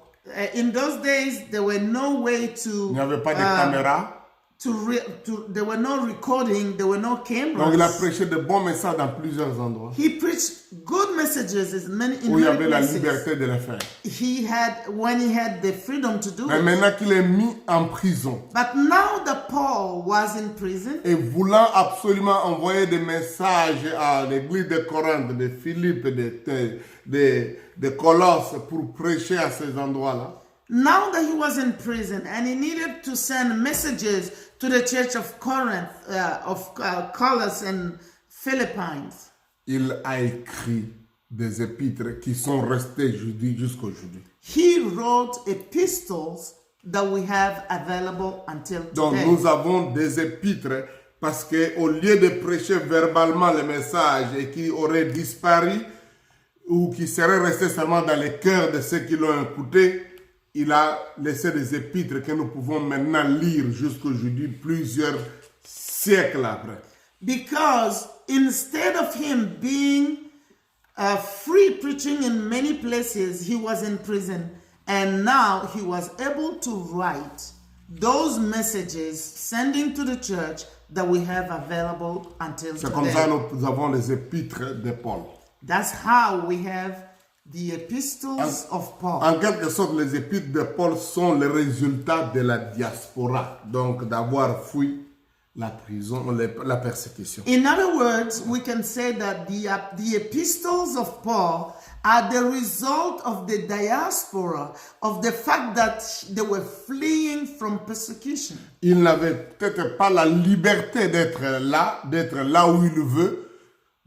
In those days, there were no way to. Il n'y avait pas de caméra. There were no recording. There were no cameras. Donc il a prêché de bons messages dans plusieurs endroits He preached good messages in many où il y avait la places. liberté de le faire. When he had the freedom to do Mais it. maintenant qu'il est mis en prison But now that Paul was in prison, et voulant absolument envoyer des messages à l'église de Corinthe, de Philippe, de Colosse pour prêcher à ces endroits-là, now that he was in prison and he needed to send messages to the church of Corinth, Colossus and Philippines, il a écrit des épîtres qui sont restés jusqu'à aujourd'hui. he wrote epistles that we have available until Donc today. nous avons des épîtres parce qu'au lieu de prêcher verbalement le message et qui auraient disparu ou qui seraient restés seulement dans les cœurs de ceux qui l'ont écouté, il a laissé des épîtres que nous pouvons maintenant lire jusqu'aujourd'hui, plusieurs siècles après. Because instead of him being free preaching in many places, he was in prison. And now he was able to write those messages, sending to the church that we have available until C'est comme ça today. que nous avons les épîtres de Paul. That's how we have the epistles of Paul. En quelque sorte, les épîtres de Paul sont le résultat de la diaspora, donc d'avoir fui la prison, la persécution. In other words, we can say that the epistles of Paul are the result of the diaspora, of the fact that they were fleeing from persecution. Il n'avait peut-être pas la liberté d'être là où il veut,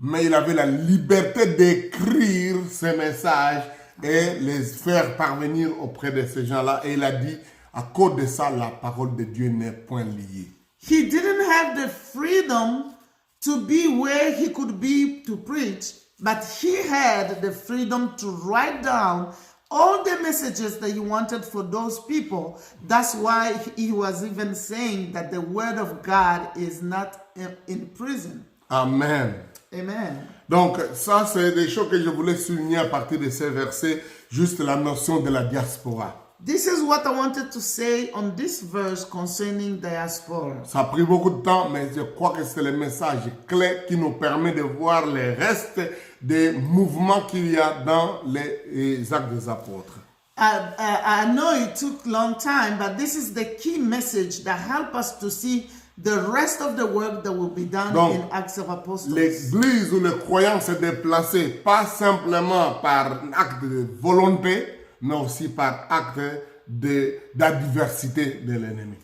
mais il avait la liberté d'écrire ces messages et les faire parvenir auprès de ces gens-là. Et il a dit, à cause de ça, la parole de Dieu n'est point liée. He didn't have the freedom to be where he could be to preach, but he had the freedom to write down all the messages that he wanted for those people. That's why he was even saying that the word of God is not in prison. Amen. Amen. Donc, ça, c'est des choses que je voulais souligner à partir de ces versets, juste la notion de la diaspora. This is what I wanted to say on this verse concerning diaspora. Ça a pris beaucoup de temps, mais je crois que c'est le message clé qui nous permet de voir les restes des mouvements qu'il y a dans les actes des apôtres. I know it took a long time, but this is the key message that helps us to see the rest of the work that will be done Donc, in Acts of Apostles. L'église ou le croyant s'est déplacé pas simplement par acte de volonté, mais aussi par acte d'adversité de l'ennemi.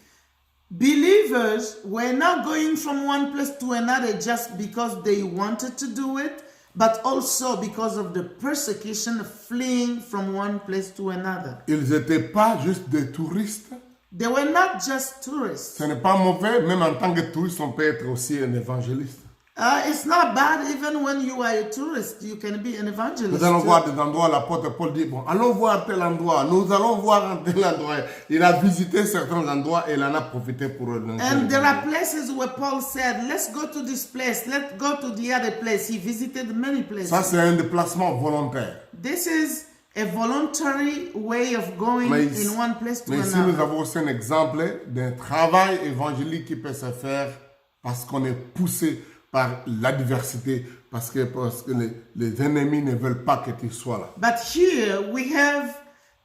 Believers were not going from one place to another just because they wanted to do it, but also because of the persecution, fleeing from one place to another. Ils n'étaient pas juste des touristes. They were not just tourists. Ce n'est pas mauvais, même en tant que touriste, on peut être aussi un évangéliste. It's not bad even when you are a tourist, you can be an evangelist. Nous allons too. voir des endroits, l'apôtre Paul dit, bon, allons voir tel endroit, nous allons voir tel endroit. Il a visité certains endroits et il en a profité pour eux. And there are places where Paul said, let's go to this place, let's go to the other place. He visited many places. Ça, c'est un déplacement volontaire. This is a voluntary way of going Mais in one place to mais ici, nous another. avons aussi un exemple d'un travail évangélique qui peut se faire parce qu'on est poussé par l'adversité, parce que les ennemis ne veulent pas que tu sois là. But here we have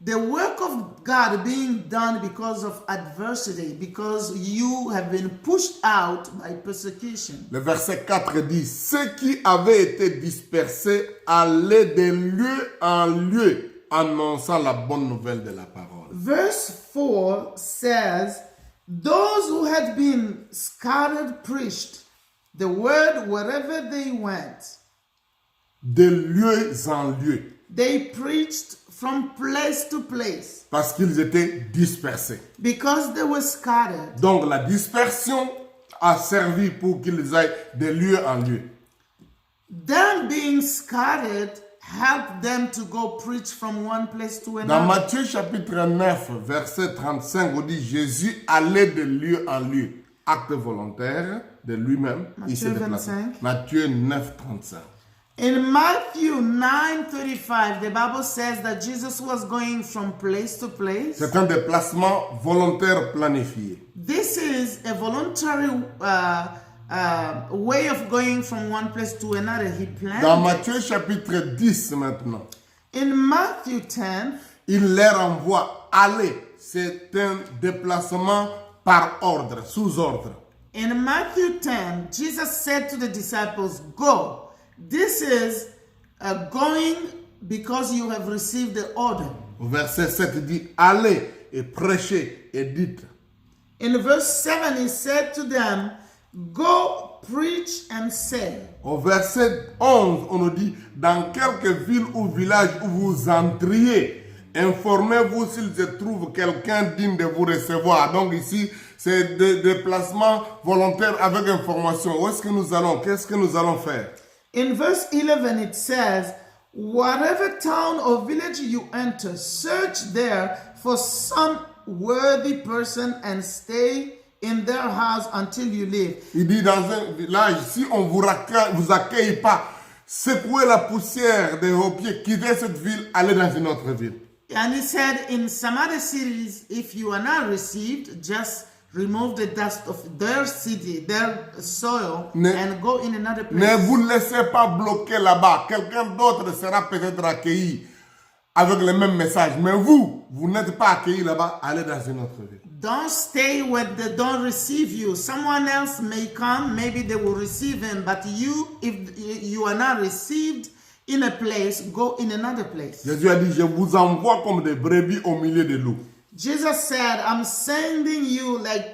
the work of God being done because of adversity, because you have been pushed out by persecution. Le verset 4 dit, ceux qui avaient été dispersés allaient de lieu en lieu, annonçant la bonne nouvelle de la parole. Verse 4 says, those who had been scattered preached the word wherever they went. De lieu en lieu, They preached from place to place parce qu'ils étaient dispersés. because they were scattered. Donc la dispersion a servi pour qu'ils aillent de lieu en lieu. Them being scattered helped them to go preach from one place to Dans another. Matthieu chapitre 9, verset 35, on dit Jésus allait de lieu en lieu. Acte volontaire de lui-même. Il s'est Matthieu déplacé. 25. Matthieu 9, 35. In Matthew 9:35, the Bible says that Jesus was going from place to place. C'est un déplacement volontaire planifié. This is a voluntary way of going from one place to another. He planned Dans it. Matthieu chapitre 10 maintenant, In Matthew 10, il les renvoie aller. C'est un déplacement par ordre, sous ordre. in Matthew 10, Jesus said to the disciples, "Go." This is going because you have received the order. Au verset 7, il dit allez et prêchez et dites. In verse 7, he said to them, "Go preach and say." Au verset 11, on nous dit dans quelques villes ou villages où vous entriez, informez-vous s'il se trouve quelqu'un digne de vous recevoir. Donc ici, c'est des déplacements volontaires avec information. Où est-ce que nous allons? Qu'est-ce que nous allons faire? In verse 11, it says, "Whatever town or village you enter, search there for some worthy person and stay in their house until you leave." Il dit dans un village, si on vous accueille pas, secouez la poussière de vos pieds, quittez cette ville, allez dans une autre ville. And he said, in some other cities, if you are not received, just remove the dust of their city, their soil, and go in another Ne place. vous laissez pas bloquer là-bas. Quelqu'un d'autre sera peut-être accueilli avec le même message. Mais vous n'êtes pas accueilli là-bas, allez dans une autre ville. Don't stay where they don't receive you. Someone else may come, maybe they will receive him, but you, if you are not received in a place, go in another place. Jésus a dit, je vous envoie comme des brebis au milieu des loups. Jesus said, I'm sending you like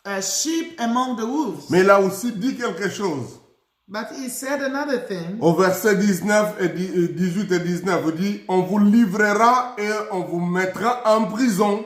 a sheep among the wolves. Mais il a aussi dit quelque chose. But he said another thing. Au verset 19 et 18 et 19, il dit, on vous livrera et on vous mettra en prison.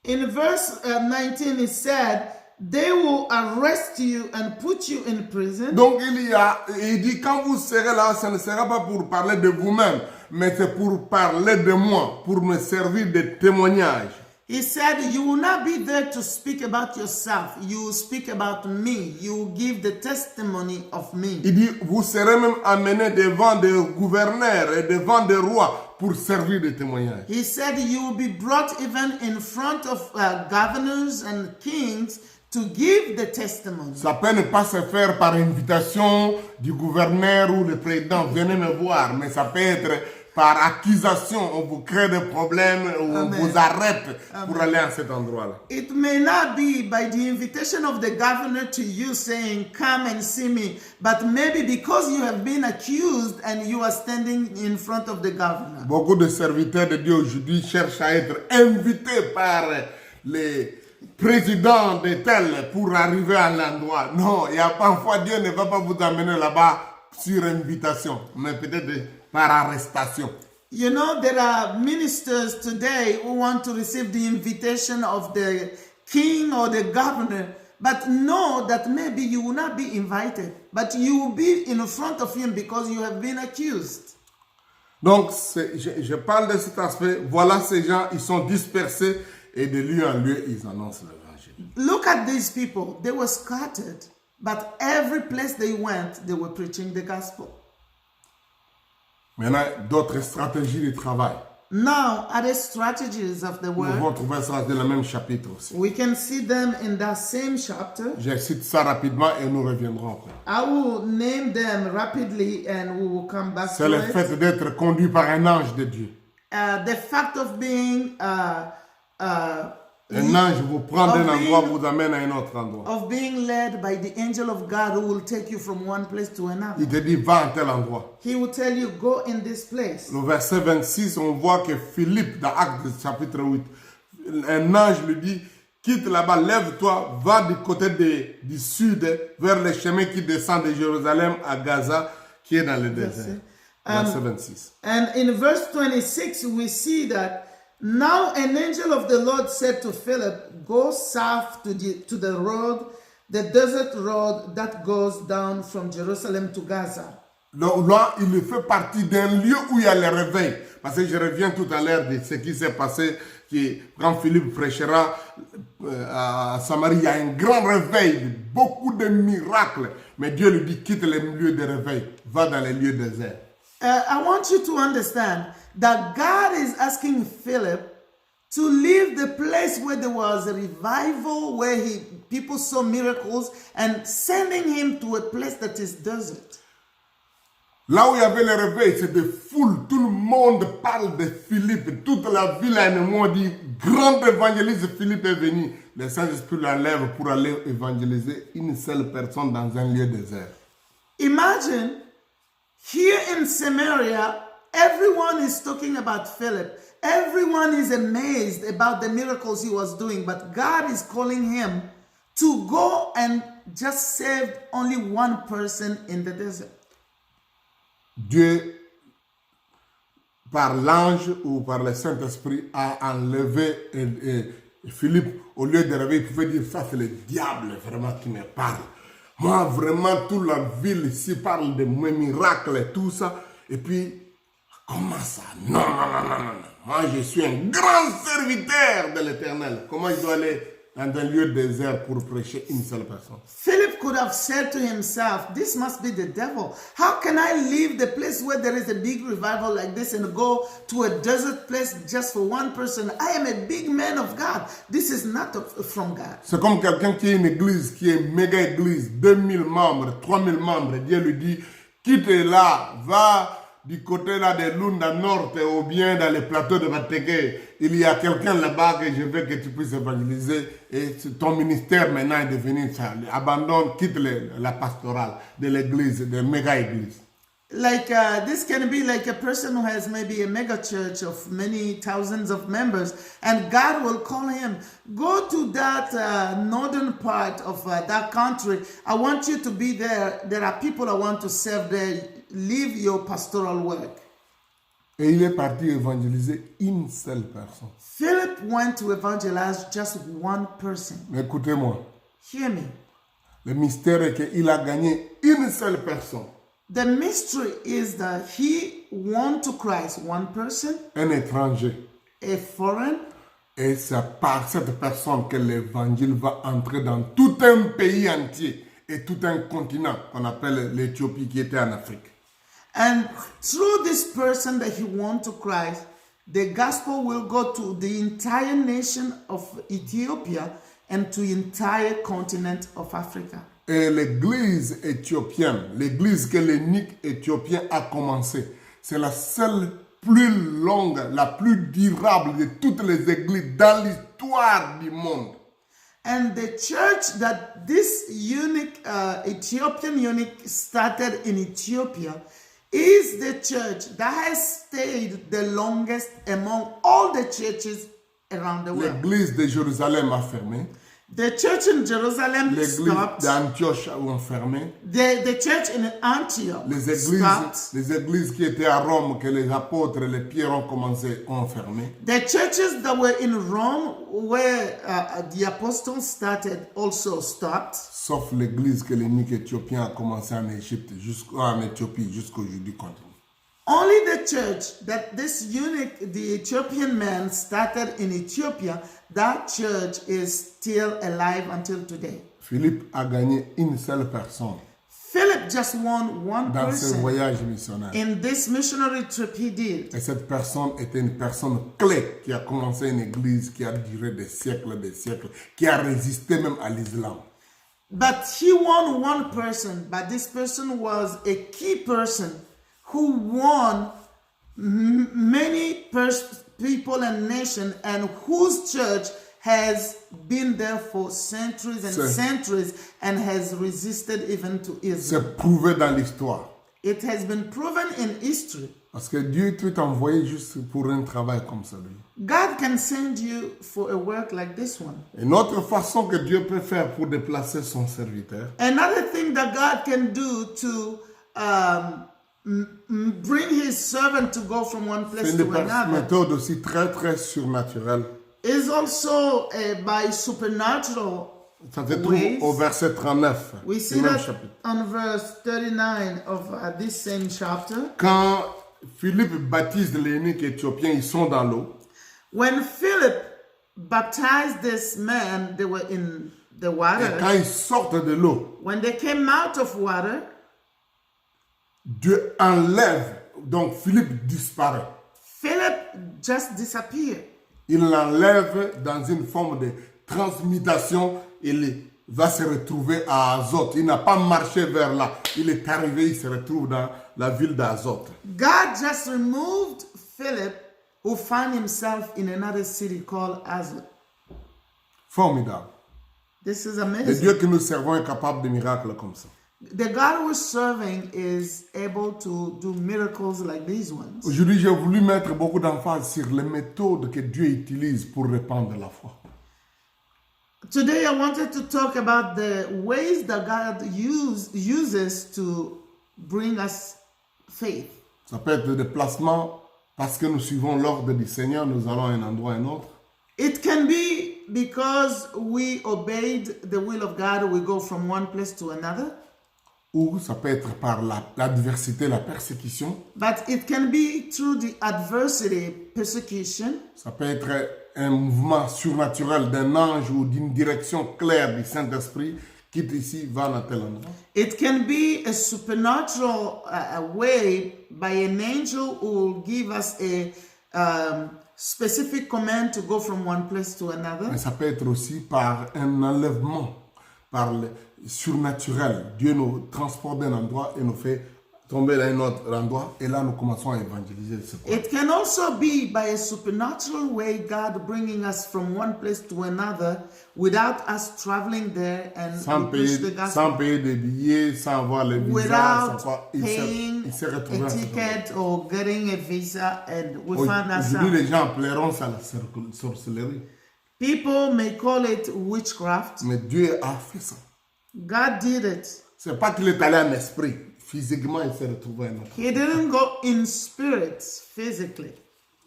In verse 19, it said, they will arrest you and put you in prison. Donc il dit, quand vous serez là, ce ne sera pas pour parler de vous-même, mais c'est pour parler de moi, pour me servir de témoignage. He said, you will not be there to speak about yourself. You will speak about me. You will give the testimony of me. Il dit, vous serez même amenés devant des gouverneurs et devant des rois pour servir de témoignage. He said, you will be brought even in front of governors and kings to give the testimony. Ça peut ne pas se faire par invitation du gouverneur ou le président, venez me voir, mais ça peut être par accusation, on vous crée des problèmes, on vous arrête pour aller à cet endroit-là. It may not be by the invitation of the governor to you saying, come and see me, but maybe because you have been accused and you are standing in front of the governor. Beaucoup de serviteurs de Dieu aujourd'hui cherchent à être invités par les présidents de tels pour arriver à l'endroit. Non, il y a parfois Dieu ne va pas vous amener là-bas sur invitation, mais peut-être par arrestation. You know, there are ministers today who want to receive the invitation of the king or the governor, but know that maybe you will not be invited, but you will be in front of him because you have been accused. Donc, je parle de cet aspect. Voilà, ces gens, ils sont dispersés et de lieu en lieu, ils annoncent l'évangile. Look at these people. They were scattered, but every place they went, they were preaching the gospel. Maintenant, d'autres stratégies de travail. Now, other strategies of the Nous word, pouvons trouver ça dans le même chapitre aussi. we can see them in that same chapter. Je cite ça rapidement et nous reviendrons après. I will name them rapidly and we will come back C'est to le it. fait d'être conduit par un ange de Dieu. The fact of being Un ange vous prend d'un Of endroit, being- vous amène à un autre endroit. led by the angel of God who will take you from one place to another. Il te dit, va à tel endroit. He will tell you, go in this place. Le verset 26, on voit que Philippe, dans Actes chapitre 8, un ange lui dit, quitte là-bas, lève-toi, va du côté du sud, vers le chemin qui descend de Jérusalem à Gaza, qui est dans le désert. Verset 26. And in verse 26, we see that now an angel of the Lord said to Philip, go south to the road, the desert road that goes down from Jerusalem to Gaza. Donc là, il fait partie d'un lieu où il y a le réveil. Parce que je reviens tout à l'heure de ce qui s'est passé, quand Philippe prêchera à Samarie, il y a un grand réveil, beaucoup de miracles. Mais Dieu lui dit, quitte les lieux de réveil, va dans les lieux déserts. I want you to understand that God is asking Philip to leave the place where there was a revival, where people saw miracles, and sending him to a place that is desert. Là où il y avait le réveil, c'est des foules. Tout le monde parle de Philippe. Toute la ville a un mot dit, grand évangéliste Philippe est venu. Le Saint-Esprit l'enlève pour aller évangéliser une seule personne dans un lieu désert. Imagine, here in Samaria, everyone is talking about Philip. Everyone is amazed about the miracles he was doing, but God is calling him to go and just save only one person in the desert. Dieu, par l'ange ou par le Saint-Esprit, a enlevé Philippe. Au lieu de rêver, il pouvait dire, ça c'est le diable vraiment qui me parle. Moi, vraiment, toute la ville ici parle de mes miracles et tout ça. Et puis, comment ça? Non, non, non, non, non. Moi, je suis un grand serviteur de l'Éternel. Comment je dois aller dans un lieu désert pour prêcher une seule personne? Philip could have said to himself, this must be the devil. How can I leave the place where there is a big revival like this and go to a desert place just for one person? I am a big man of God. This is not from God. C'est comme quelqu'un qui a une église, qui est une méga église, 2000 membres, 3000 membres. Dieu lui dit, quitte là, va du côté là de Lunda Nord ou bien dans les plateaux de Batégué. Il y a quelqu'un là-bas que je veux que tu puisses évangéliser et ton ministère maintenant est devenu ça. Abandonne, quitte la pastorale de l'église, de méga église. Like this can be like a person who has maybe a mega church of many thousands of members, and God will call him, go to that northern part of that country. I want you to be there. There are people I want to serve there. Leave your pastoral work. Et il est parti évangéliser une seule personne. Philip went to evangelize just one person. Mais écoutez-moi, Hear me. le mystère est qu'il a gagné une seule personne. The mystery is that he won to Christ one person, Un étranger. a foreign, Et c'est par cette personne que l'évangile va entrer dans tout un pays entier et tout un continent qu'on appelle l'Éthiopie qui était en Afrique. and through this person that he won to Christ, the gospel will go to the entire nation of Ethiopia and to the entire continent of Africa. Et l'église éthiopienne, l'église que l'unique éthiopien a commencé, c'est la seule plus longue, la plus durable de toutes les églises dans l'histoire du monde. And the church that this unique Ethiopian unit started in Ethiopia is the church that has stayed the longest among all the churches around the world. L'église de Jérusalem a fermé. The church in Jerusalem L'église stopped. d'Antioche a fermé. The church in Antioch stopped. Les églises qui étaient à Rome, que les apôtres, les pierres ont commencé, ont fermé. The churches that were in Rome, where the apostles started, also stopped. Sauf l'église que l'unique éthiopien a commencé en Égypte, en Éthiopie, jusqu'aujourd'hui continue. Only the church that this unique, the Ethiopian man started in Ethiopia, that church is still alive until today. Philippe a gagné une seule personne. Philip Philip just won one dans ce person voyage missionnaire. in this missionary trip he did. Et cette personne était une personne clé qui a commencé une église qui a duré des siècles, qui a résisté même à l'islam. But he won one person, but this person was a key person who won many people and nations, and whose church has been there for centuries and centuries and has resisted even to Israel. C'est prouvé dans l'histoire. It has been proven in history. Parce que Dieu peut t'envoyer juste pour un travail comme ça. God can send you for a work like this one. Une autre façon que Dieu peut faire pour déplacer son serviteur, Another thing that God can do to bring his servant to go from one place c'est to une another méthode aussi très surnaturelle. is also by supernatural. Ça se trouve au verset 39 We du see même that chapitre. on verse 39 of this same chapter. Quand Philippe baptise l'eunuque éthiopien, ils sont dans l'eau. When Philip baptized this man, they were in the Et water. quand ils sortent de l'eau, When they came out of water, Dieu enlève. Donc Philippe disparaît. Philip just disappeared. Il l'enlève dans une forme de transmutation. Il va se retrouver à Azote. Il n'a pas marché vers là. Il est arrivé, il se retrouve dans la ville d'Azote. God just removed Philip, who found himself in another city called Azot. Formidable. This is Le amazing. Dieu que nous servons est capable de miracles comme ça. The God we're serving is able to do miracles like these ones. Aujourd'hui, j'ai voulu mettre beaucoup d'emphase sur les méthodes que Dieu utilise pour répandre la foi. Today, I wanted to talk about the ways that God uses to bring us faith. Ça peut être des déplacements parce que nous suivons l'ordre du Seigneur, nous allons à un endroit à un autre. It can be because we obeyed the will of God, we go from one place to another. Ou ça peut être par l'adversité, la persécution. But it can be through the adversity, persecution. Ça peut être un mouvement surnaturel d'un ange ou d'une direction claire du Saint-Esprit. Quitte ici, va dans tel endroit. It can be a supernatural way by an angel who will give us a specific command to go from one place to another. Mais ça peut être aussi par un enlèvement, par le surnaturel. Dieu nous transporte d'un endroit et nous fait tomber dans un autre endroit. Et là, nous commençons à évangéliser ce point. It can also be by a supernatural way, God bringing us from one place to another without us traveling there and Sans we preach the sans gospel. payer des billets, sans avoir le visa, Without sans quoi. paying Il s'est retrouvé a à ce endroit. ticket or getting a visa, and we found Aujourd'hui, ourselves. les gens appelleront ça la sorcellerie. People may call it witchcraft. Mais Dieu a fait ça. God did it. C'est pas qu'il est allé en esprit. Physiquement, il s'est retrouvé à un autre. He didn't go in spirit, physically.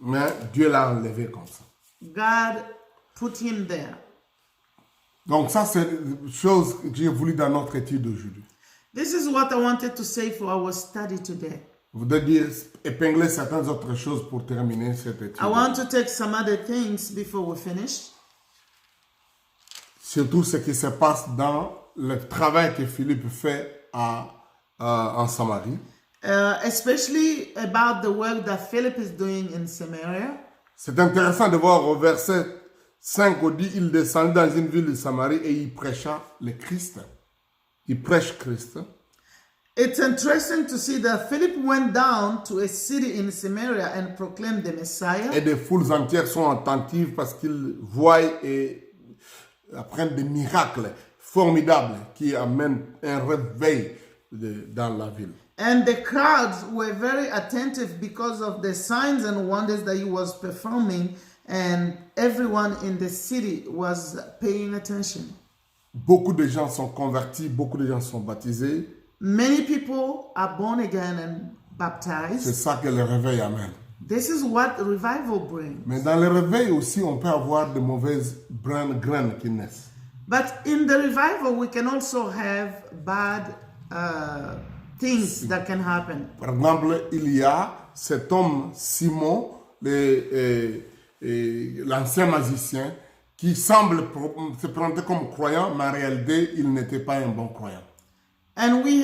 Mais Dieu l'a enlevé comme ça. God put him there. Donc ça, c'est une chose que j'ai voulu dans notre étude aujourd'hui. This is what I wanted to say for our study today. Je voudrais dire, épingler certaines autres choses pour terminer cette étude. I want to take some other things before we finish. Surtout ce qui se passe dans le travail que Philippe fait en Samarie. Especially about the work that Philip is doing in Samaria. C'est intéressant de voir au verset 5 où dit, il descendit dans une ville de Samarie et il prêcha le Christ. Il prêche Christ. It's interesting to see that Philip went down to a city in Samaria and proclaimed the Messiah. Et des foules entières sont attentives parce qu'ils voient et apprennent des miracles formidables qui amènent un réveil dans la ville. And the crowds were very attentive because of the signs and wonders that he was performing, and everyone in the city was paying attention. Beaucoup de gens sont convertis, beaucoup de gens sont baptisés. Many people are born again and C'est baptized. ça que le réveil amène. This is what revival brings. Mais dans le réveil aussi, on peut avoir de mauvaises graines qui naissent. But in the revival, we can also have bad things that can happen. Par exemple, il y a cet homme Simon, l'ancien magicien, qui semble se présenter comme croyant, mais en réalité, il n'était pas un bon croyant. And we